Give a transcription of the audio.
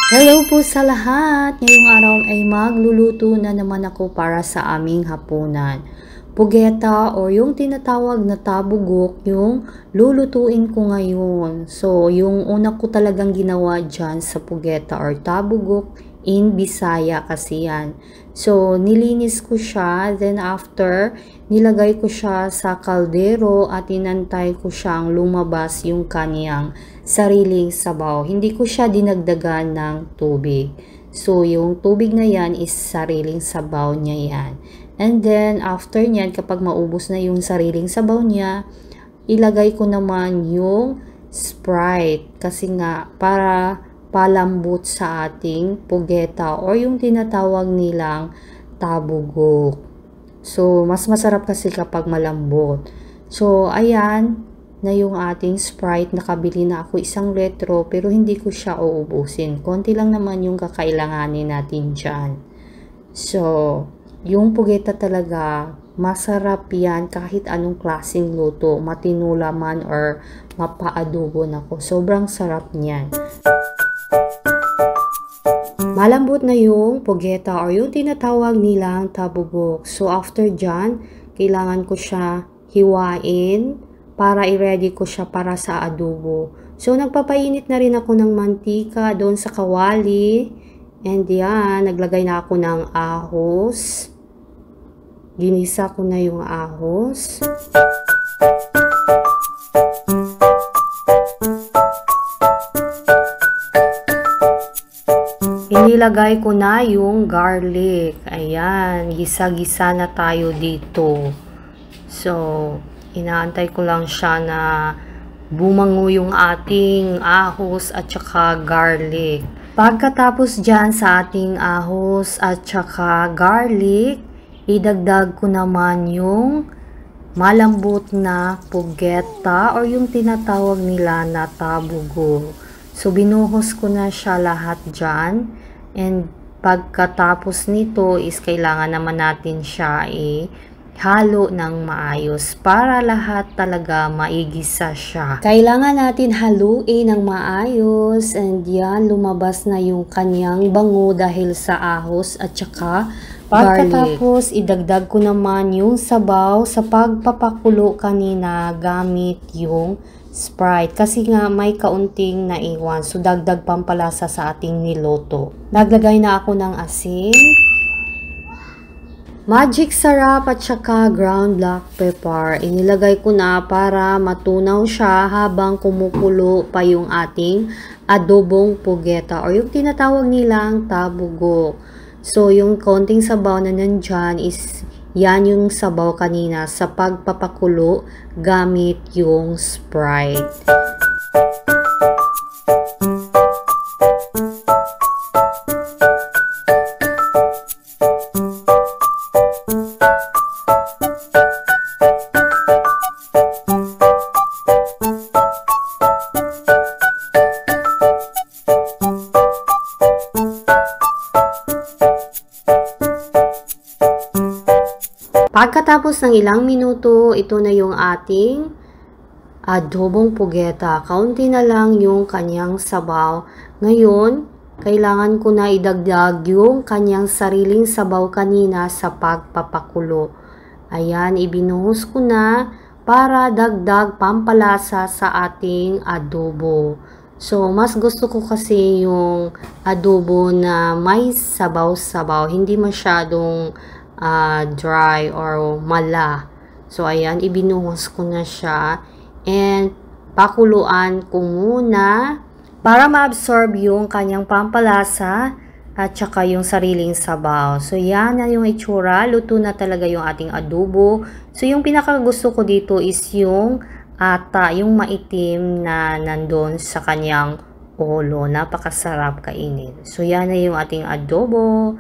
Hello po sa lahat! Ngayong araw ay magluluto na naman ako para sa aming hapunan. Pugeta or yung tinatawag na tabugok yung lulutuin ko ngayon. So, yung una ko talagang ginawa dyan sa pugeta or tabugok in Bisaya kasi yan. So, nilinis ko siya. Then after, nilagay ko siya sa kaldero at inantay ko siyang lumabas yung kanyang sariling sabaw. Hindi ko siya dinagdagan ng tubig. So, yung tubig na yan is sariling sabaw niya yan. And then, after nyan, kapag maubos na yung sariling sabaw niya, ilagay ko naman yung Sprite. Kasi nga, para palambot sa ating pugeta or yung tinatawag nilang tabugok. So, mas masarap kasi kapag malambot. So, ayan na yung ating Sprite. Nakabili na ako 1 litro pero hindi ko siya uubusin. Konti lang naman yung kakailanganin natin dyan. So, yung pugeta talaga, masarap yan kahit anong klaseng luto. Matinula man or mapaadobo na ko. Sobrang sarap niyan. Malambot na yung pugeta or yung tinatawag nilang tabugok. So, after dyan, kailangan ko siya hiwain para i-ready ko siya para sa adobo. So, nagpapainit na rin ako ng mantika doon sa kawali. And yan, naglagay na ako ng ahos. Ginisa ko na yung ahos. Inilagay ko na yung garlic. Ayan, gisa-gisa na tayo dito. So, inaantay ko lang siya na bumango yung ating ahos at saka garlic. Pagkatapos dyan sa ating ahos at saka garlic, idagdag ko naman yung malambot na pugeta or yung tinatawag nila na tabugo. So, binuhos ko na siya lahat dyan. And pagkatapos nito is kailangan naman natin siya halo ng maayos para lahat talaga maigisa siya. Kailangan natin haluin ng maayos and yan, lumabas na yung kanyang bango dahil sa ahos at saka garlic. Pagkatapos, idagdag ko naman yung sabaw sa pagpapakulo kanina gamit yung Sprite. Kasi nga may kaunting naiwan. So, dagdag pampalasa sa ating niloto. Naglagay na ako ng asin, magic sarap at saka ground black pepper. Inilagay ko na para matunaw siya habang kumukulo pa yung ating adobong pugeta or yung tinatawag nilang tabugok. So, yung konting sabaw na nandyan is yan yung sabaw kanina sa pagpapakulo gamit yung Sprite. Pagkatapos ng ilang minuto, ito na yung ating adobong pugeta. Kaunti na lang yung kanyang sabaw. Ngayon, kailangan ko na idagdag yung kanyang sariling sabaw kanina sa pagpapakulo. Ayan, ibinuhos ko na para dagdag pampalasa sa ating adobo. So, mas gusto ko kasi yung adobo na may sabaw-sabaw. Hindi masyadong dry or mala. So, ayan, ibinuhos ko na siya. And, pakuluan ko muna para ma-absorb yung kanyang pampalasa at saka yung sariling sabaw. So, yan na yung itsura. Luto na talaga yung ating adobo. So, yung pinakagusto ko dito is yung ata, yung maitim na nandun sa kanyang ulo. Napakasarap kainin. So, yan na yung ating adobo.